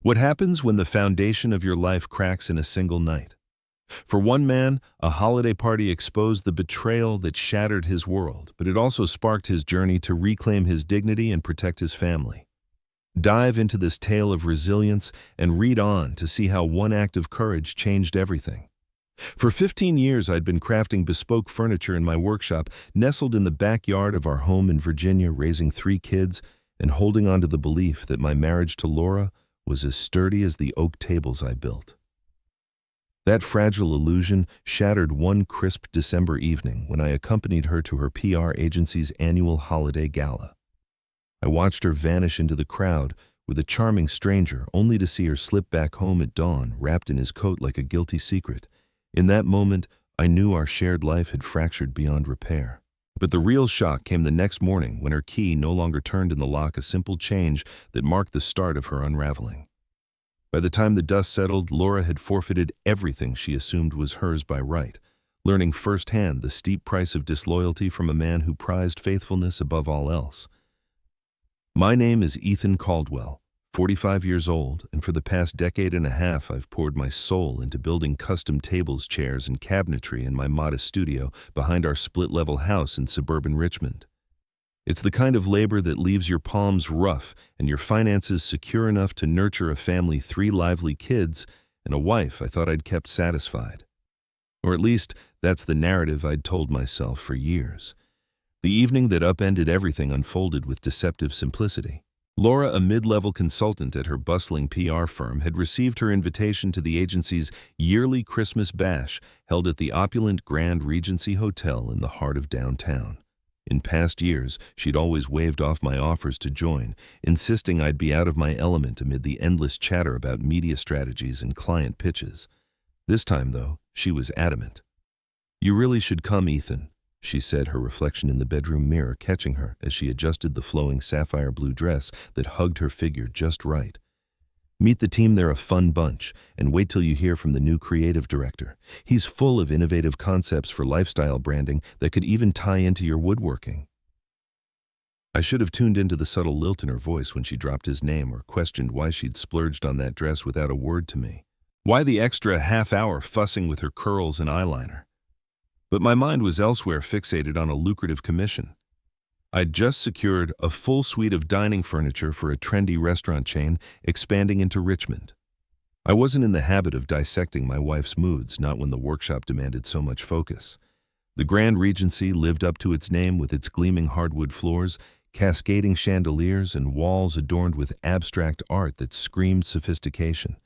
What happens when the foundation of your life cracks in a single night? For one man, a holiday party exposed the betrayal that shattered his world, but it also sparked his journey to reclaim his dignity and protect his family. Dive into this tale of resilience and read on to see how one act of courage changed everything. For 15 years, I'd been crafting bespoke furniture in my workshop, nestled in the backyard of our home in Virginia, raising 3 kids and holding on to the belief that my marriage to Laura was as sturdy as the oak tables I built. That fragile illusion shattered one crisp December evening when I accompanied her to her PR agency's annual holiday gala. I watched her vanish into the crowd with a charming stranger, only to see her slip back home at dawn, wrapped in his coat like a guilty secret. In that moment, I knew our shared life had fractured beyond repair. But the real shock came the next morning when her key no longer turned in the lock, a simple change that marked the start of her unraveling. By the time the dust settled, Laura had forfeited everything she assumed was hers by right, learning firsthand the steep price of disloyalty from a man who prized faithfulness above all else. My name is Ethan Caldwell, 45 years old, and for the past decade and a half I've poured my soul into building custom tables, chairs, and cabinetry in my modest studio behind our split-level house in suburban Richmond. It's the kind of labor that leaves your palms rough and your finances secure enough to nurture a family, 3 lively kids, and a wife I thought I'd kept satisfied. Or at least, that's the narrative I'd told myself for years. The evening that upended everything unfolded with deceptive simplicity. Laura, a mid-level consultant at her bustling PR firm, had received her invitation to the agency's yearly Christmas bash held at the opulent Grand Regency Hotel in the heart of downtown. In past years, she'd always waved off my offers to join, insisting I'd be out of my element amid the endless chatter about media strategies and client pitches. This time, though, she was adamant. "You really should come, Ethan," she said, her reflection in the bedroom mirror catching her as she adjusted the flowing sapphire blue dress that hugged her figure just right. "Meet the team, they're a fun bunch, and wait till you hear from the new creative director. He's full of innovative concepts for lifestyle branding that could even tie into your woodworking." I should have tuned into the subtle lilt in her voice when she dropped his name or questioned why she'd splurged on that dress without a word to me. Why the extra half-hour fussing with her curls and eyeliner? But my mind was elsewhere, fixated on a lucrative commission. I'd just secured a full suite of dining furniture for a trendy restaurant chain expanding into Richmond. I wasn't in the habit of dissecting my wife's moods, not when the workshop demanded so much focus. The Grand Regency lived up to its name with its gleaming hardwood floors, cascading chandeliers, and walls adorned with abstract art that screamed sophistication.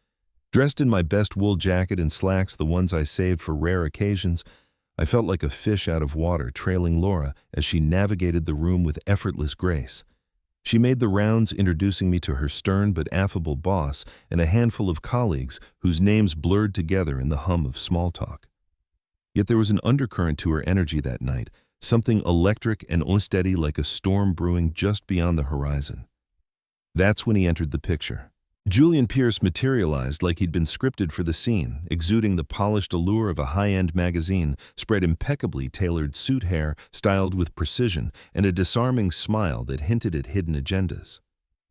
Dressed in my best wool jacket and slacks, the ones I saved for rare occasions, I felt like a fish out of water, trailing Laura as she navigated the room with effortless grace. She made the rounds, introducing me to her stern but affable boss and a handful of colleagues whose names blurred together in the hum of small talk. Yet there was an undercurrent to her energy that night, something electric and unsteady, like a storm brewing just beyond the horizon. That's when he entered the picture. Julian Pierce materialized like he'd been scripted for the scene, exuding the polished allure of a high-end magazine, spread impeccably tailored suit hair styled with precision, and a disarming smile that hinted at hidden agendas.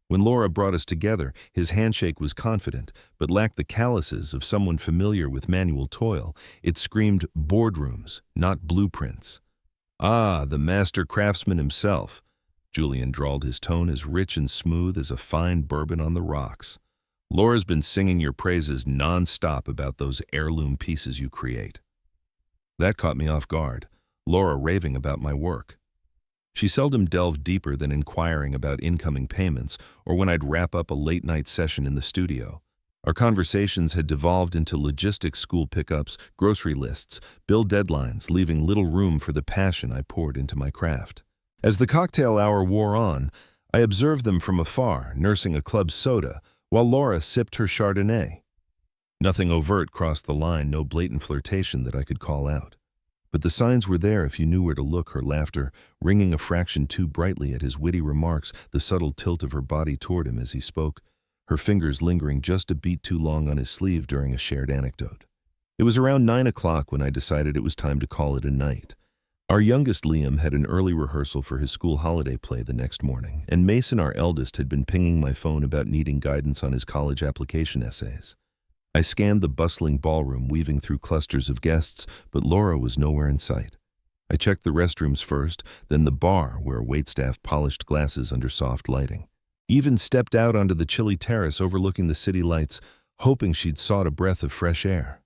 When Laura brought us together, his handshake was confident, but lacked the calluses of someone familiar with manual toil. It screamed boardrooms, not blueprints. "Ah, the master craftsman himself." Julian drawled, his tone as rich and smooth as a fine bourbon on the rocks. "Laura's been singing your praises non-stop about those heirloom pieces you create." That caught me off guard, Laura raving about my work. She seldom delved deeper than inquiring about incoming payments or when I'd wrap up a late-night session in the studio. Our conversations had devolved into logistics, school pickups, grocery lists, bill deadlines, leaving little room for the passion I poured into my craft. As the cocktail hour wore on, I observed them from afar, nursing a club soda, while Laura sipped her Chardonnay. Nothing overt crossed the line, no blatant flirtation that I could call out. But the signs were there if you knew where to look, her laughter ringing a fraction too brightly at his witty remarks, the subtle tilt of her body toward him as he spoke, her fingers lingering just a beat too long on his sleeve during a shared anecdote. It was around 9 o'clock when I decided it was time to call it a night. Our youngest Liam had an early rehearsal for his school holiday play the next morning, and Mason, our eldest, had been pinging my phone about needing guidance on his college application essays. I scanned the bustling ballroom, weaving through clusters of guests, but Laura was nowhere in sight. I checked the restrooms first, then the bar, where waitstaff polished glasses under soft lighting. Even stepped out onto the chilly terrace overlooking the city lights, hoping she'd sought a breath of fresh air.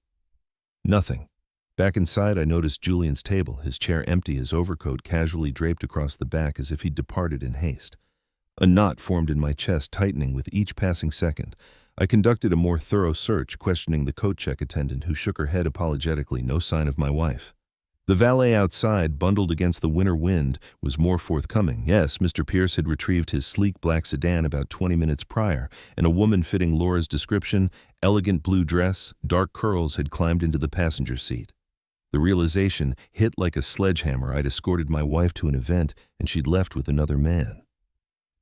Nothing. Back inside, I noticed Julian's table, his chair empty, his overcoat casually draped across the back as if he'd departed in haste. A knot formed in my chest, tightening with each passing second. I conducted a more thorough search, questioning the coat check attendant, who shook her head apologetically, no sign of my wife. The valet outside, bundled against the winter wind, was more forthcoming. Yes, Mr. Pierce had retrieved his sleek black sedan about 20 minutes prior, and a woman fitting Laura's description, elegant blue dress, dark curls, had climbed into the passenger seat. The realization hit like a sledgehammer. I'd escorted my wife to an event, and she'd left with another man.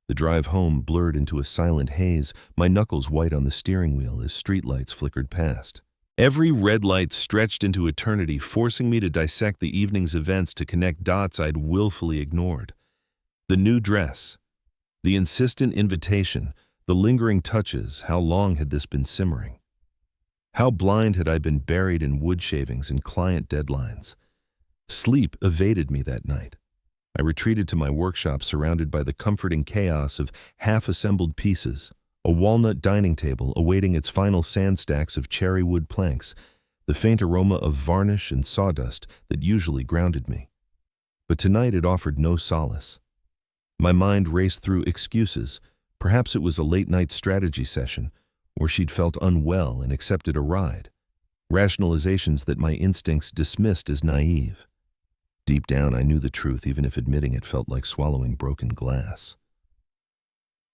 The drive home blurred into a silent haze, my knuckles white on the steering wheel as streetlights flickered past. Every red light stretched into eternity, forcing me to dissect the evening's events to connect dots I'd willfully ignored. The new dress, the insistent invitation, the lingering touches. How long had this been simmering? How blind had I been, buried in wood shavings and client deadlines? Sleep evaded me that night. I retreated to my workshop, surrounded by the comforting chaos of half-assembled pieces. A walnut dining table awaiting its final sand stacks of cherry wood planks, the faint aroma of varnish and sawdust that usually grounded me. But tonight it offered no solace. My mind raced through excuses. Perhaps it was a late-night strategy session, or she'd felt unwell and accepted a ride. Rationalizations that my instincts dismissed as naive. Deep down, I knew the truth, even if admitting it felt like swallowing broken glass.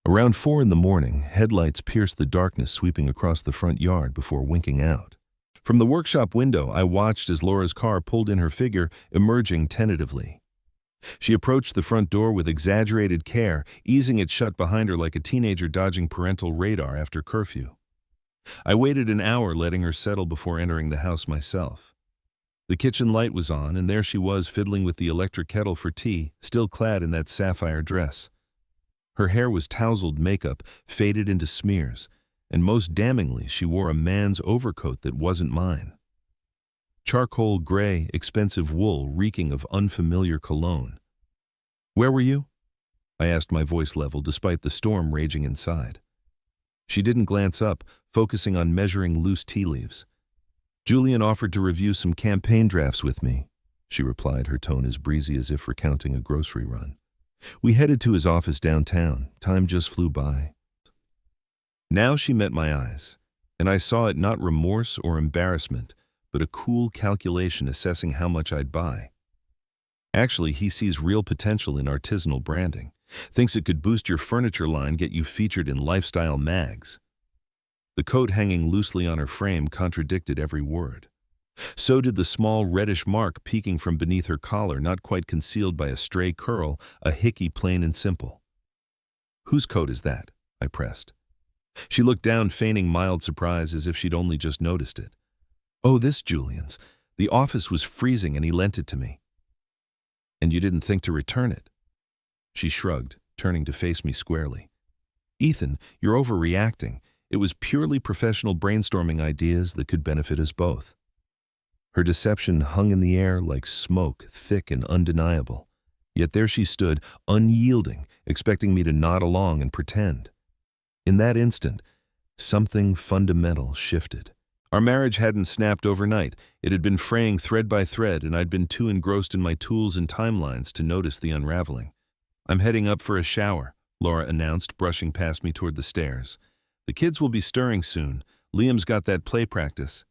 Around 4 a.m, headlights pierced the darkness, sweeping across the front yard before winking out. From the workshop window, I watched as Laura's car pulled in, her figure emerging tentatively. She approached the front door with exaggerated care, easing it shut behind her like a teenager dodging parental radar after curfew. I waited an hour, letting her settle before entering the house myself. The kitchen light was on, and there she was, fiddling with the electric kettle for tea, still clad in that sapphire dress. Her hair was tousled makeup, faded into smears, and most damningly, she wore a man's overcoat that wasn't mine. Charcoal gray, expensive wool reeking of unfamiliar cologne. "Where were you?" I asked, my voice level despite the storm raging inside. She didn't glance up, focusing on measuring loose tea leaves. "Julian offered to review some campaign drafts with me," she replied, her tone as breezy as if recounting a grocery run. "We headed to his office downtown. Time just flew by." Now she met my eyes, and I saw it not remorse or embarrassment, but a cool calculation assessing how much I'd buy. Actually, he sees real potential in artisanal branding. Thinks it could boost your furniture line, get you featured in lifestyle mags. The coat hanging loosely on her frame contradicted every word. So did the small reddish mark peeking from beneath her collar, not quite concealed by a stray curl, a hickey plain and simple. "Whose coat is that?" I pressed. She looked down, feigning mild surprise as if she'd only just noticed it. "Oh, this Julian's. The office was freezing and he lent it to me." "And you didn't think to return it?" She shrugged, turning to face me squarely. "Ethan, you're overreacting. It was purely professional brainstorming ideas that could benefit us both." Her deception hung in the air like smoke, thick and undeniable. Yet there she stood, unyielding, expecting me to nod along and pretend. In that instant, something fundamental shifted. Our marriage hadn't snapped overnight. It had been fraying thread by thread, and I'd been too engrossed in my tools and timelines to notice the unraveling. "I'm heading up for a shower," Laura announced, brushing past me toward the stairs. "The kids will be stirring soon. Liam's got that play practice."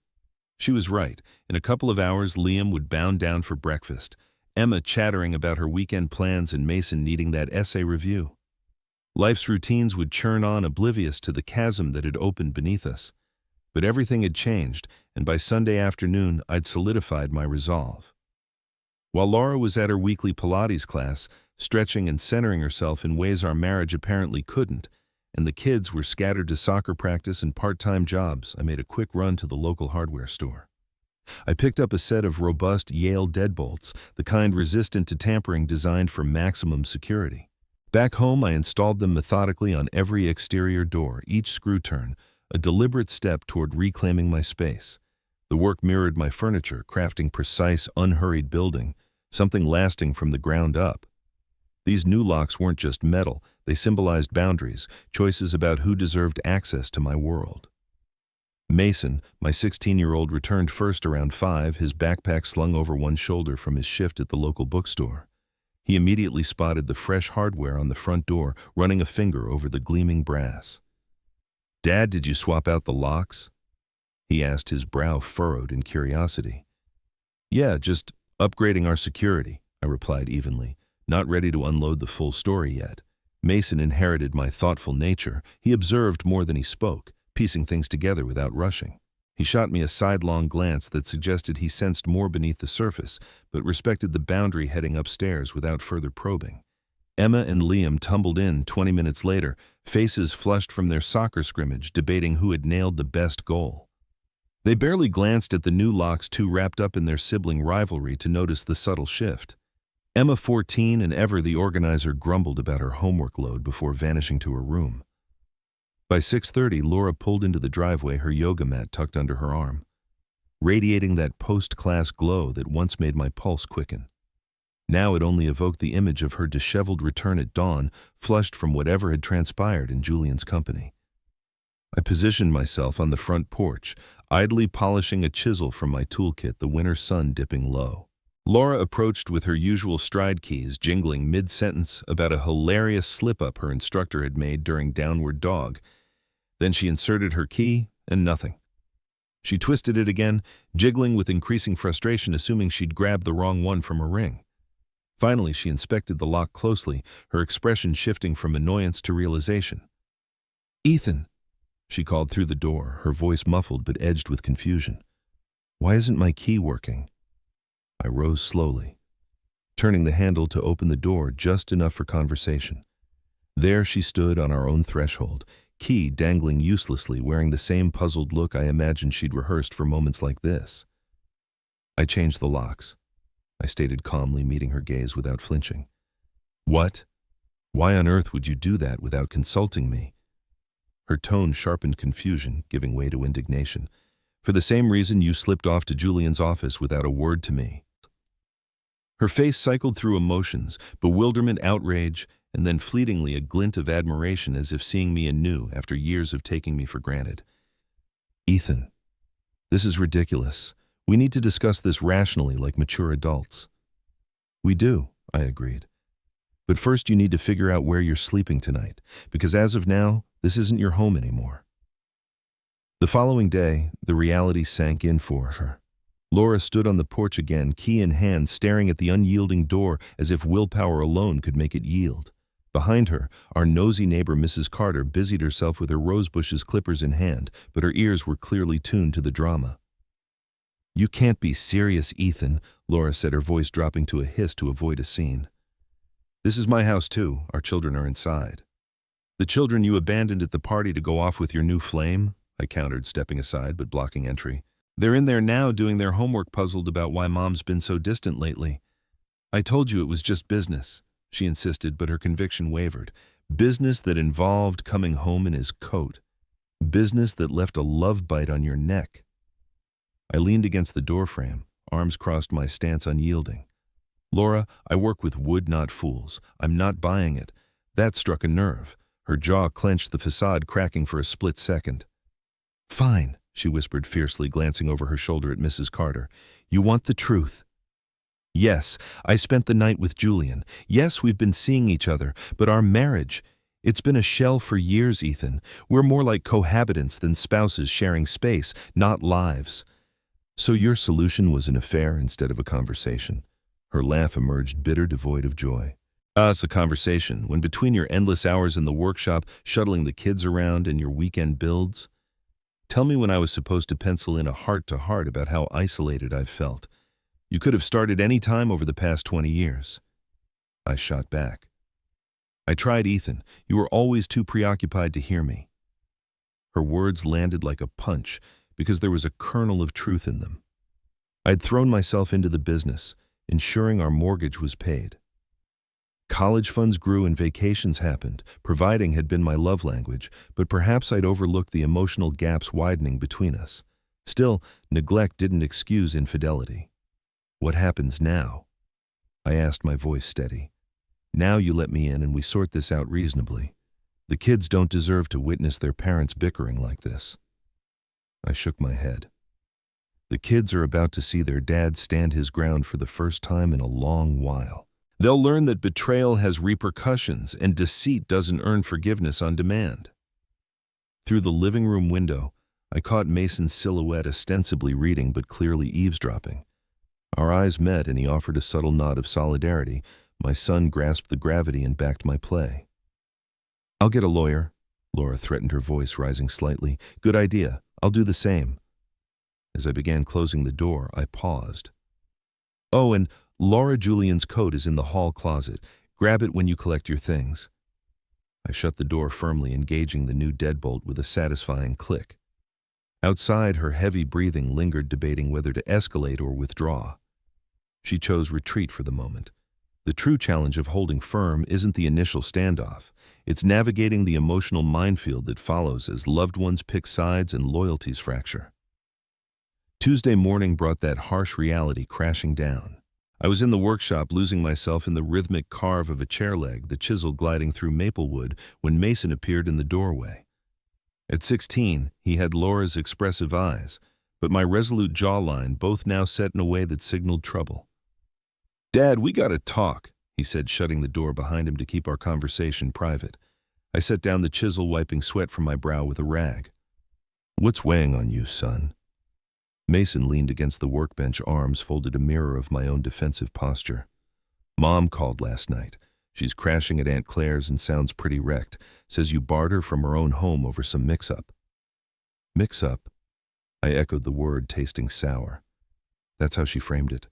She was right. In a couple of hours, Liam would bound down for breakfast, Emma chattering about her weekend plans and Mason needing that essay review. Life's routines would churn on, oblivious to the chasm that had opened beneath us. But everything had changed, and by Sunday afternoon, I'd solidified my resolve. While Laura was at her weekly Pilates class, stretching and centering herself in ways our marriage apparently couldn't, and the kids were scattered to soccer practice and part-time jobs, I made a quick run to the local hardware store. I picked up a set of robust Yale deadbolts, the kind resistant to tampering designed for maximum security. Back home, I installed them methodically on every exterior door, each screw turn, a deliberate step toward reclaiming my space. The work mirrored my furniture, crafting precise, unhurried building, something lasting from the ground up. These new locks weren't just metal, they symbolized boundaries, choices about who deserved access to my world. Mason, my 16-year-old, returned first around 5, his backpack slung over one shoulder from his shift at the local bookstore. He immediately spotted the fresh hardware on the front door, running a finger over the gleaming brass. "Dad, did you swap out the locks?" he asked, his brow furrowed in curiosity. "Yeah, just upgrading our security," I replied evenly, not ready to unload the full story yet. Mason inherited my thoughtful nature. He observed more than he spoke, piecing things together without rushing. He shot me a sidelong glance that suggested he sensed more beneath the surface, but respected the boundary heading upstairs without further probing. Emma and Liam tumbled in 20 minutes later, faces flushed from their soccer scrimmage, debating who had nailed the best goal. They barely glanced at the new locks, too wrapped up in their sibling rivalry to notice the subtle shift. Emma, 14, and ever the organizer, grumbled about her homework load before vanishing to her room. By 6:30, Laura pulled into the driveway, her yoga mat tucked under her arm, radiating that post-class glow that once made my pulse quicken. Now it only evoked the image of her disheveled return at dawn, flushed from whatever had transpired in Julian's company. I positioned myself on the front porch, idly polishing a chisel from my toolkit, the winter sun dipping low. Laura approached with her usual stride keys, jingling mid-sentence about a hilarious slip-up her instructor had made during Downward Dog. Then she inserted her key, and nothing. She twisted it again, jiggling with increasing frustration, assuming she'd grabbed the wrong one from her ring. Finally, she inspected the lock closely, her expression shifting from annoyance to realization. "Ethan," she called through the door, her voice muffled but edged with confusion. "Why isn't my key working?" I rose slowly, turning the handle to open the door just enough for conversation. There she stood on our own threshold, key dangling uselessly, wearing the same puzzled look I imagined she'd rehearsed for moments like this. "I changed the locks," I stated calmly, meeting her gaze without flinching. "What? Why on earth would you do that without consulting me?" Her tone sharpened confusion, giving way to indignation. "For the same reason you slipped off to Julian's office without a word to me." Her face cycled through emotions, bewilderment, outrage, and then fleetingly a glint of admiration, as if seeing me anew after years of taking me for granted. "Ethan, this is ridiculous. We need to discuss this rationally, like mature adults." "We do," I agreed. "But first you need to figure out where you're sleeping tonight, because as of now, this isn't your home anymore." The following day, the reality sank in for her. Laura stood on the porch again, key in hand, staring at the unyielding door as if willpower alone could make it yield. Behind her, our nosy neighbor Mrs. Carter busied herself with her rosebushes, clippers in hand, but her ears were clearly tuned to the drama. "You can't be serious, Ethan," Laura said, her voice dropping to a hiss to avoid a scene. "This is my house too. Our children are inside." "The children you abandoned at the party to go off with your new flame?" I countered, stepping aside but blocking entry. "They're in there now doing their homework, puzzled about why Mom's been so distant lately." "I told you it was just business," she insisted, but her conviction wavered. Business that involved coming home in his coat. Business that left a love bite on your neck. I leaned against the doorframe, arms crossed, my stance unyielding. "Laura, I work with wood, not fools. I'm not buying it." That struck a nerve. Her jaw clenched, the facade cracking for a split second. "Fine," she whispered fiercely, glancing over her shoulder at Mrs. Carter. "You want the truth?" "Yes, I spent the night with Julian. Yes, we've been seeing each other, but our marriage, it's been a shell for years, Ethan. We're more like cohabitants than spouses sharing space, not lives." "So your solution was an affair instead of a conversation?" Her laugh emerged, bitter, devoid of joy. It's a conversation, when between your endless hours in the workshop, shuttling the kids around, and your weekend builds. Tell me when I was supposed to pencil in a heart-to-heart about how isolated I've felt. You could have started any time over the past 20 years. I shot back. "I tried, Ethan. You were always too preoccupied to hear me." Her words landed like a punch, because there was a kernel of truth in them. I'd thrown myself into the business, ensuring our mortgage was paid. College funds grew and vacations happened. Providing had been my love language, but perhaps I'd overlooked the emotional gaps widening between us. Still, neglect didn't excuse infidelity. "What happens now?" I asked, my voice steady. "Now you let me in and we sort this out reasonably. The kids don't deserve to witness their parents bickering like this." I shook my head. "The kids are about to see their dad stand his ground for the first time in a long while. They'll learn that betrayal has repercussions and deceit doesn't earn forgiveness on demand." Through the living room window, I caught Mason's silhouette ostensibly reading but clearly eavesdropping. Our eyes met and he offered a subtle nod of solidarity. My son grasped the gravity and backed my play. "I'll get a lawyer," Laura threatened, her voice rising slightly. "Good idea. I'll do the same." As I began closing the door, I paused. "Oh, and Laura Julian's coat is in the hall closet. Grab it when you collect your things." I shut the door firmly, engaging the new deadbolt with a satisfying click. Outside, her heavy breathing lingered, debating whether to escalate or withdraw. She chose retreat for the moment. The true challenge of holding firm isn't the initial standoff. It's navigating the emotional minefield that follows as loved ones pick sides and loyalties fracture. Tuesday morning brought that harsh reality crashing down. I was in the workshop, losing myself in the rhythmic carve of a chair leg, the chisel gliding through maple wood, when Mason appeared in the doorway. At 16, he had Laura's expressive eyes, but my resolute jawline, both now set in a way that signaled trouble. "Dad, we gotta talk," he said, shutting the door behind him to keep our conversation private. I set down the chisel, wiping sweat from my brow with a rag. "What's weighing on you, son?" Mason leaned against the workbench, arms folded, a mirror of my own defensive posture. "Mom called last night. She's crashing at Aunt Claire's and sounds pretty wrecked. Says you barred her from her own home over some mix-up." "Mix-up?" I echoed the word, tasting sour. That's how she framed it.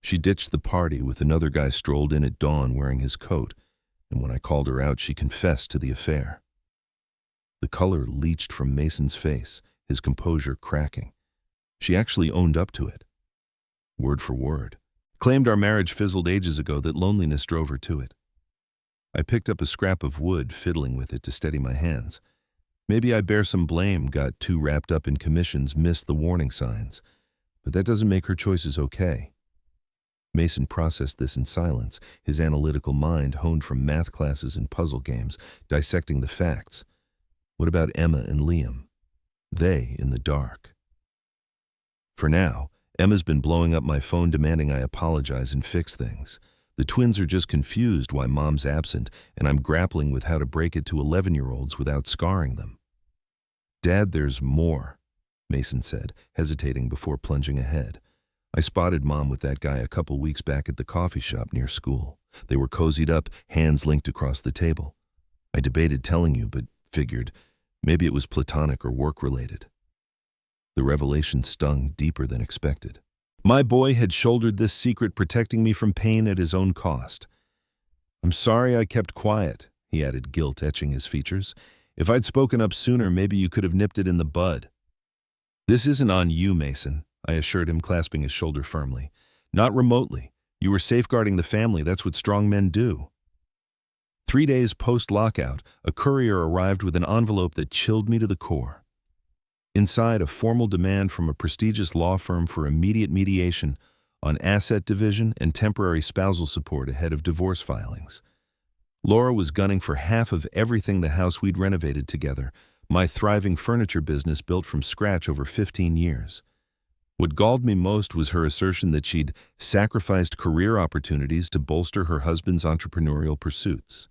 "She ditched the party with another guy, strolled in at dawn wearing his coat, and when I called her out, she confessed to the affair." The color leached from Mason's face, his composure cracking. She actually owned up to it. Word for word. Claimed our marriage fizzled ages ago, that loneliness drove her to it. I picked up a scrap of wood, fiddling with it to steady my hands. Maybe I bear some blame, got too wrapped up in commissions, missed the warning signs. But that doesn't make her choices okay. Mason processed this in silence, his analytical mind honed from math classes and puzzle games, dissecting the facts. What about Emma and Liam? They in the dark. For now, Emma's been blowing up my phone, demanding I apologize and fix things. The twins are just confused why Mom's absent, and I'm grappling with how to break it to 11-year-olds without scarring them. "Dad, there's more," Mason said, hesitating before plunging ahead. "I spotted Mom with that guy a couple weeks back at the coffee shop near school. They were cozied up, hands linked across the table. I debated telling you, but figured maybe it was platonic or work-related." The revelation stung deeper than expected. My boy had shouldered this secret, protecting me from pain at his own cost. "I'm sorry I kept quiet," he added, guilt etching his features. "If I'd spoken up sooner, maybe you could have nipped it in the bud." "This isn't on you, Mason," I assured him, clasping his shoulder firmly. "Not remotely. You were safeguarding the family. That's what strong men do." 3 days post-lockout, a courier arrived with an envelope that chilled me to the core. Inside, a formal demand from a prestigious law firm for immediate mediation on asset division and temporary spousal support ahead of divorce filings. Laura was gunning for half of everything the house we'd renovated together, my thriving furniture business built from scratch over 15 years. What galled me most was her assertion that she'd sacrificed career opportunities to bolster her husband's entrepreneurial pursuits.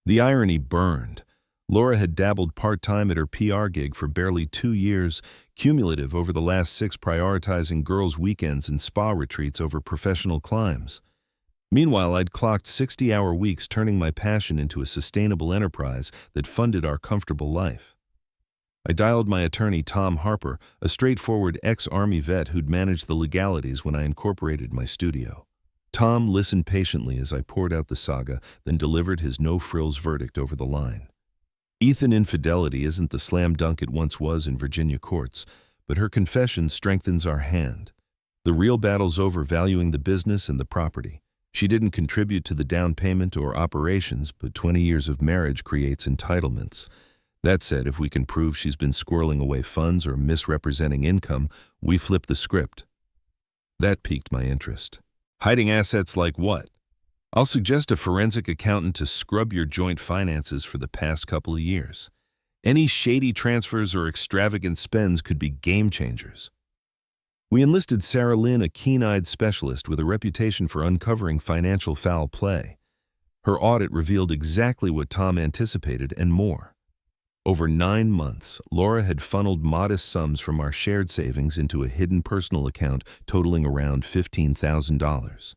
The irony burned. Laura had dabbled part-time at her PR gig for barely 2 years, cumulative over the last 6, prioritizing girls' weekends and spa retreats over professional climbs. Meanwhile, I'd clocked 60-hour weeks, turning my passion into a sustainable enterprise that funded our comfortable life. I dialed my attorney, Tom Harper, a straightforward ex-Army vet who'd managed the legalities when I incorporated my studio. Tom listened patiently as I poured out the saga, then delivered his no-frills verdict over the line. "Ethan, infidelity isn't the slam dunk it once was in Virginia courts, but her confession strengthens our hand. The real battle's over valuing the business and the property. She didn't contribute to the down payment or operations, but 20 years of marriage creates entitlements. That said, if we can prove she's been squirreling away funds or misrepresenting income, we flip the script. That piqued my interest. Hiding assets like what? I'll suggest a forensic accountant to scrub your joint finances for the past couple of years. Any shady transfers or extravagant spends could be game changers. We enlisted Sarah Lynn, a keen-eyed specialist with a reputation for uncovering financial foul play. Her audit revealed exactly what Tom anticipated and more. Over 9 months, Laura had funneled modest sums from our shared savings into a hidden personal account totaling around $15,000.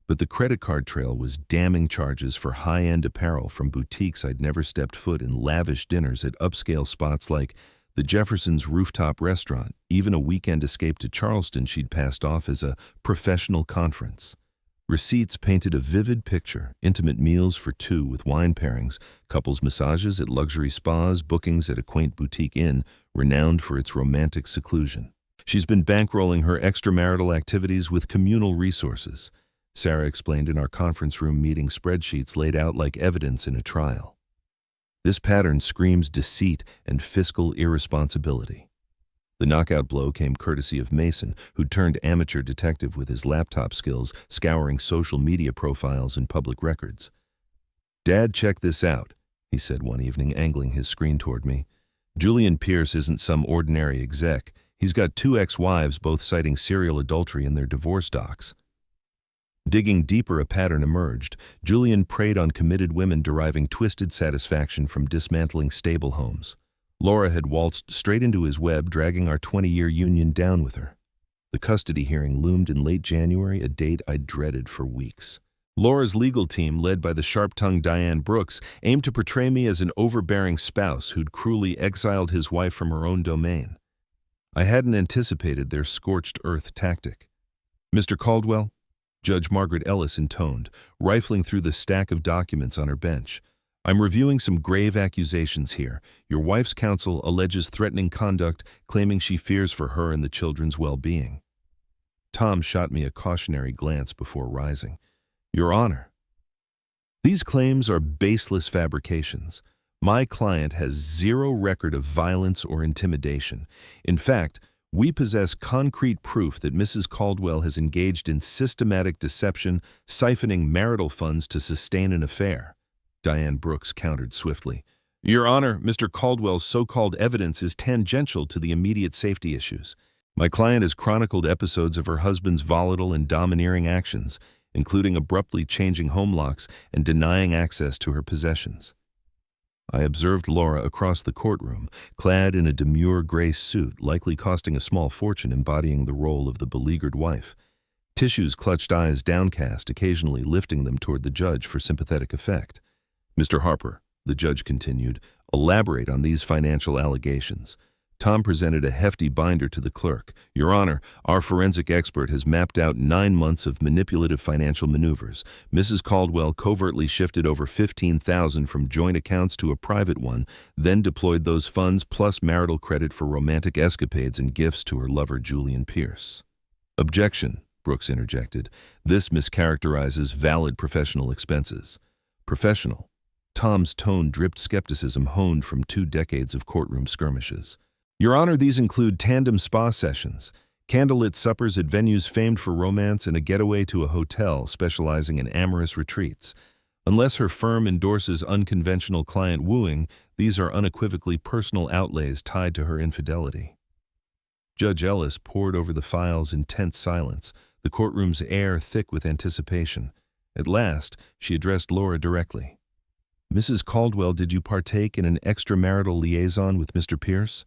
But the credit card trail was damning charges for high-end apparel from boutiques I'd never stepped foot in, lavish dinners at upscale spots like the Jefferson's rooftop restaurant, even a weekend escape to Charleston she'd passed off as a professional conference. Receipts painted a vivid picture: intimate meals for two with wine pairings, couples massages at luxury spas, bookings at a quaint boutique inn renowned for its romantic seclusion. She's been bankrolling her extramarital activities with communal resources, Sarah explained in our conference room meeting, spreadsheets laid out like evidence in a trial. This pattern screams deceit and fiscal irresponsibility. The knockout blow came courtesy of Mason, who'd turned amateur detective with his laptop skills, scouring social media profiles and public records. "Dad, check this out," he said one evening, angling his screen toward me. "Julian Pierce isn't some ordinary exec. He's got 2 ex-wives, both citing serial adultery in their divorce docs." Digging deeper, a pattern emerged. Julian preyed on committed women, deriving twisted satisfaction from dismantling stable homes. Laura had waltzed straight into his web, dragging our 20-year union down with her. The custody hearing loomed in late January, a date I'd dreaded for weeks. Laura's legal team, led by the sharp-tongued Diane Brooks, aimed to portray me as an overbearing spouse who'd cruelly exiled his wife from her own domain. I hadn't anticipated their scorched earth tactic. "Mr. Caldwell," Judge Margaret Ellis intoned, rifling through the stack of documents on her bench, "I'm reviewing some grave accusations here. Your wife's counsel alleges threatening conduct, claiming she fears for her and the children's well-being." Tom shot me a cautionary glance before rising. "Your Honor, these claims are baseless fabrications. My client has zero record of violence or intimidation. In fact, we possess concrete proof that Mrs. Caldwell has engaged in systematic deception, siphoning marital funds to sustain an affair," Diane Brooks countered swiftly. "Your Honor, Mr. Caldwell's so-called evidence is tangential to the immediate safety issues. My client has chronicled episodes of her husband's volatile and domineering actions, including abruptly changing home locks and denying access to her possessions." I observed Laura across the courtroom, clad in a demure gray suit, likely costing a small fortune, embodying the role of the beleaguered wife. Tissue's clutched eyes downcast, occasionally lifting them toward the judge for sympathetic effect. "Mr. Harper," the judge continued, "elaborate on these financial allegations." Tom presented a hefty binder to the clerk. "Your Honor, our forensic expert has mapped out 9 months of manipulative financial maneuvers. Mrs. Caldwell covertly shifted over $15,000 from joint accounts to a private one, then deployed those funds plus marital credit for romantic escapades and gifts to her lover, Julian Pierce." "Objection," Brooks interjected. "This mischaracterizes valid professional expenses." "Professional?" Tom's tone dripped skepticism honed from 2 decades of courtroom skirmishes. "Your Honor, these include tandem spa sessions, candlelit suppers at venues famed for romance, and a getaway to a hotel specializing in amorous retreats. Unless her firm endorses unconventional client wooing, these are unequivocally personal outlays tied to her infidelity." Judge Ellis pored over the files in tense silence, the courtroom's air thick with anticipation. At last, she addressed Laura directly. "Mrs. Caldwell, did you partake in an extramarital liaison with Mr. Pierce?"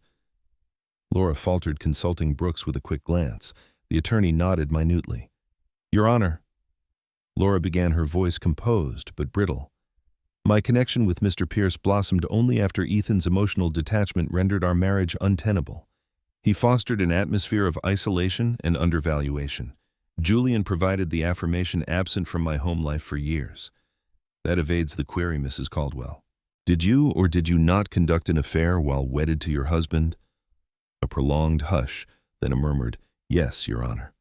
Laura faltered, consulting Brooks with a quick glance. The attorney nodded minutely. "Your Honor," Laura began, her voice composed but brittle, "my connection with Mr. Pierce blossomed only after Ethan's emotional detachment rendered our marriage untenable. He fostered an atmosphere of isolation and undervaluation. Julian provided the affirmation absent from my home life for years." "That evades the query, Mrs. Caldwell. Did you or did you not conduct an affair while wedded to your husband?" A prolonged hush, then a murmured, "Yes, Your Honor."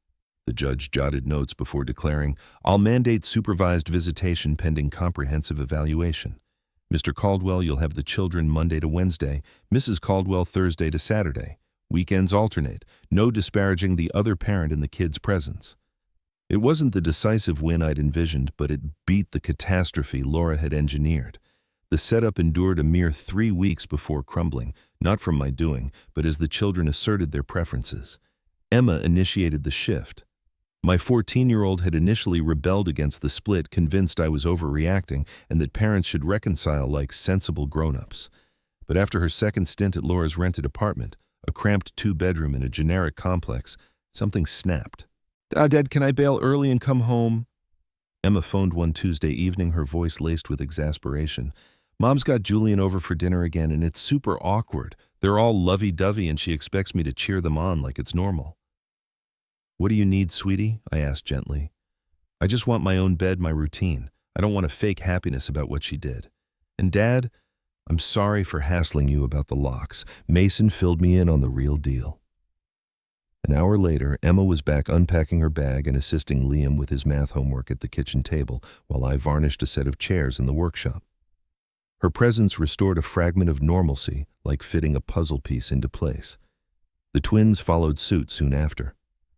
The judge jotted notes before declaring, "I'll mandate supervised visitation pending comprehensive evaluation. Mr. Caldwell, you'll have the children Monday to Wednesday, Mrs. Caldwell Thursday to Saturday. Weekends alternate. No disparaging the other parent in the kid's presence." It wasn't the decisive win I'd envisioned, but it beat the catastrophe Laura had engineered. The setup endured a mere 3 weeks before crumbling, not from my doing, but as the children asserted their preferences. Emma initiated the shift. My 14-year-old had initially rebelled against the split, convinced I was overreacting and that parents should reconcile like sensible grown-ups. But after her second stint at Laura's rented apartment, a cramped 2-bedroom in a generic complex, something snapped. "Dad, can I bail early and come home?" Emma phoned one Tuesday evening, her voice laced with exasperation. "Mom's got Julian over for dinner again, and it's super awkward. They're all lovey-dovey, and she expects me to cheer them on like it's normal." "What do you need, sweetie?" I asked gently. "I just want my own bed, my routine. I don't want to fake happiness about what she did. And Dad, I'm sorry for hassling you about the locks. Mason filled me in on the real deal." An hour later, Emma was back unpacking her bag and assisting Liam with his math homework at the kitchen table while I varnished a set of chairs in the workshop. Her presence restored a fragment of normalcy, like fitting a puzzle piece into place. The twins followed suit soon after.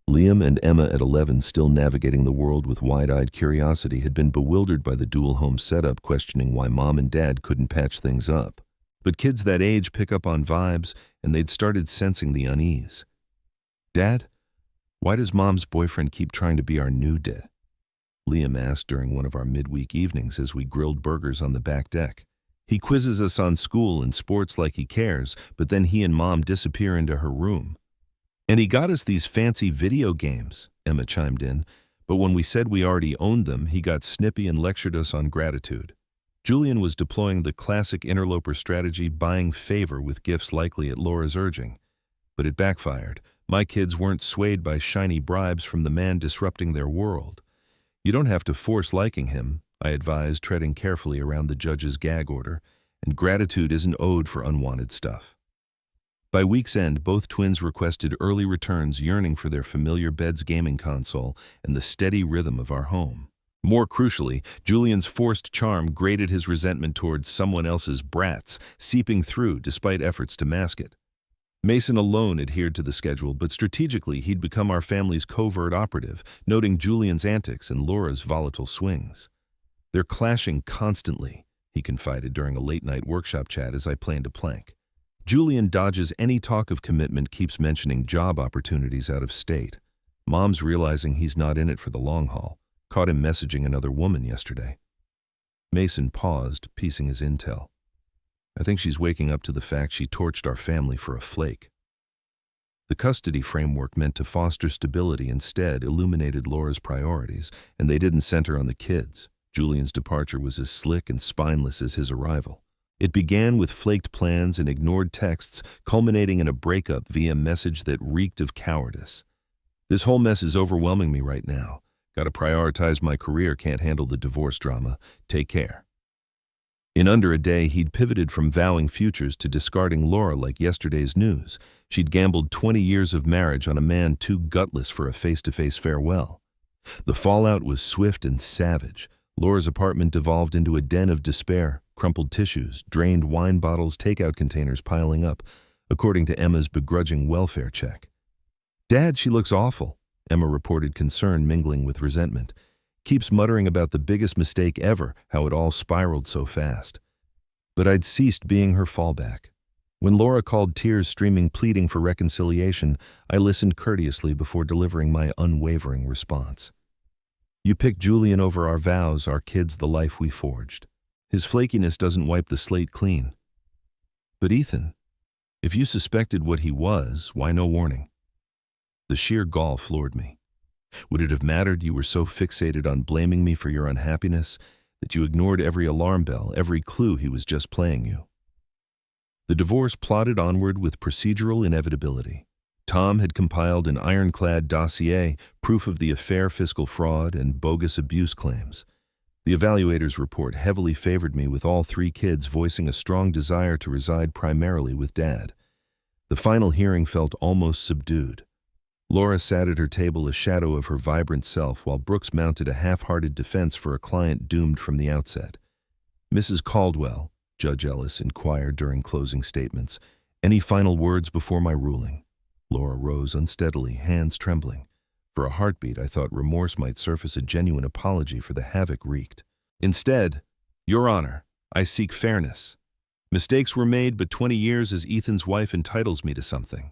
Liam and Emma at 11, still navigating the world with wide-eyed curiosity, had been bewildered by the dual home setup, questioning why Mom and Dad couldn't patch things up. But kids that age pick up on vibes, and they'd started sensing the unease. "Dad, why does Mom's boyfriend keep trying to be our new dad?" Liam asked during one of our midweek evenings as we grilled burgers on the back deck. "He quizzes us on school and sports like he cares, but then he and Mom disappear into her room." "And he got us these fancy video games," Emma chimed in, "but when we said we already owned them, he got snippy and lectured us on gratitude." Julian was deploying the classic interloper strategy, buying favor with gifts likely at Laura's urging. But it backfired. My kids weren't swayed by shiny bribes from the man disrupting their world. "You don't have to force liking him," I advised, treading carefully around the judge's gag order, "and gratitude isn't owed for unwanted stuff." By week's end, both twins requested early returns, yearning for their familiar bed's gaming console and the steady rhythm of our home. More crucially, Julian's forced charm grated his resentment towards someone else's brats, seeping through despite efforts to mask it. Mason alone adhered to the schedule, but strategically he'd become our family's covert operative, noting Julian's antics and Laura's volatile swings. "They're clashing constantly," he confided during a late-night workshop chat as I planned a plank. "Julian dodges any talk of commitment, keeps mentioning job opportunities out of state. Mom's realizing he's not in it for the long haul. Caught him messaging another woman yesterday." Mason paused, piecing his intel. "I think she's waking up to the fact she torched our family for a flake." The custody framework meant to foster stability instead illuminated Laura's priorities, and they didn't center on the kids. Julian's departure was as slick and spineless as his arrival. It began with flaked plans and ignored texts, culminating in a breakup via message that reeked of cowardice. "This whole mess is overwhelming me right now. Gotta prioritize my career, can't handle the divorce drama. Take care." In under a day, he'd pivoted from vowing futures to discarding Laura like yesterday's news. She'd gambled 20 years of marriage on a man too gutless for a face-to-face farewell. The fallout was swift and savage. Laura's apartment devolved into a den of despair, crumpled tissues, drained wine bottles, takeout containers piling up, according to Emma's begrudging welfare check. "Dad, she looks awful," Emma reported, concern mingling with resentment. "Keeps muttering about the biggest mistake ever, how it all spiraled so fast." But I'd ceased being her fallback. When Laura called, tears streaming, pleading for reconciliation, I listened courteously before delivering my unwavering response. "You picked Julian over our vows, our kids, the life we forged. His flakiness doesn't wipe the slate clean." "But Ethan, if you suspected what he was, why no warning?" The sheer gall floored me. Would it have mattered you were so fixated on blaming me for your unhappiness that you ignored every alarm bell, every clue he was just playing you? The divorce plodded onward with procedural inevitability. Tom had compiled an ironclad dossier, proof of the affair, fiscal fraud, and bogus abuse claims. The evaluator's report heavily favored me, with all 3 kids voicing a strong desire to reside primarily with Dad. The final hearing felt almost subdued. Laura sat at her table, a shadow of her vibrant self, while Brooks mounted a half-hearted defense for a client doomed from the outset. "Mrs. Caldwell," Judge Ellis inquired during closing statements, "any final words before my ruling?" Laura rose unsteadily, hands trembling. For a heartbeat, I thought remorse might surface, a genuine apology for the havoc wreaked. Instead, "Your Honor, I seek fairness. Mistakes were made, but 20 years as Ethan's wife entitles me to something."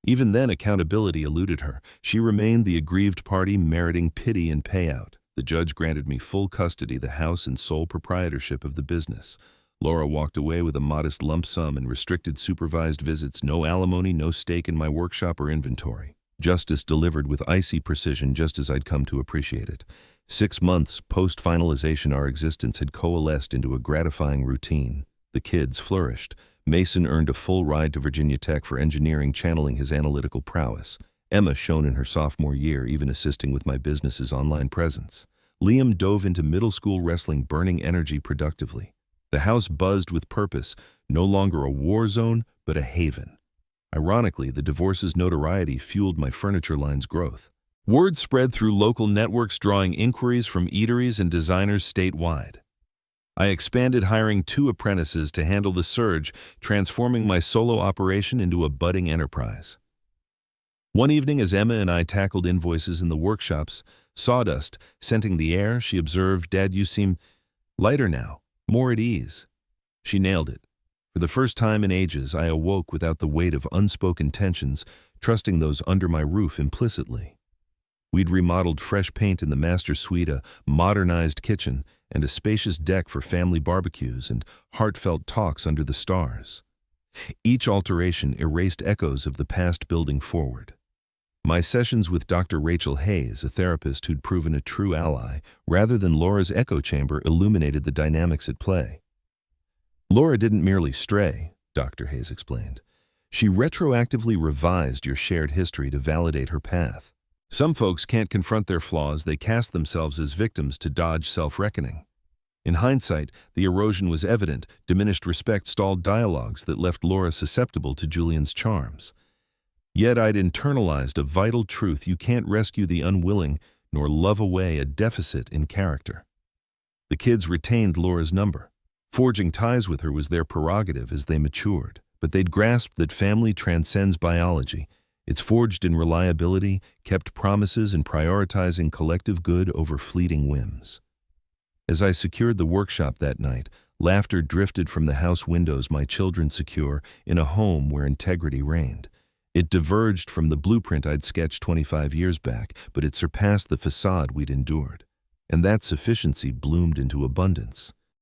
Even then, accountability eluded her. She remained the aggrieved party, meriting pity and payout. The judge granted me full custody, the house, and sole proprietorship of the business. Laura walked away with a modest lump sum and restricted supervised visits, no alimony, no stake in my workshop or inventory. Justice delivered with icy precision, just as I'd come to appreciate it. 6 months post-finalization, our existence had coalesced into a gratifying routine. The kids flourished. Mason earned a full ride to Virginia Tech for engineering, channeling his analytical prowess. Emma shone in her sophomore year, even assisting with my business's online presence. Liam dove into middle school wrestling, burning energy productively. The house buzzed with purpose, no longer a war zone, but a haven. Ironically, the divorce's notoriety fueled my furniture line's growth. Word spread through local networks, drawing inquiries from eateries and designers statewide. I expanded, hiring 2 apprentices to handle the surge, transforming my solo operation into a budding enterprise. One evening, as Emma and I tackled invoices in the workshop's sawdust scenting the air, she observed, "Dad, you seem lighter now, more at ease." She nailed it. For the first time in ages, I awoke without the weight of unspoken tensions, trusting those under my roof implicitly. We'd remodeled fresh paint in the master suite, a modernized kitchen, and a spacious deck for family barbecues and heartfelt talks under the stars. Each alteration erased echoes of the past, building forward. My sessions with Dr. Rachel Hayes, a therapist who'd proven a true ally, rather than Laura's echo chamber, illuminated the dynamics at play. "Laura didn't merely stray," Dr. Hayes explained. "She retroactively revised your shared history to validate her path. Some folks can't confront their flaws, they cast themselves as victims to dodge self-reckoning. In hindsight, the erosion was evident. Diminished respect stalled dialogues that left Laura susceptible to Julian's charms. Yet I'd internalized a vital truth: you can't rescue the unwilling, nor love away a deficit in character." The kids retained Laura's number. Forging ties with her was their prerogative as they matured, but they'd grasped that family transcends biology. It's forged in reliability, kept promises, and prioritizing collective good over fleeting whims. As I secured the workshop that night, laughter drifted from the house windows, my children secure in a home where integrity reigned. It diverged from the blueprint I'd sketched 25 years back, but it surpassed the facade we'd endured. And that sufficiency bloomed into abundance.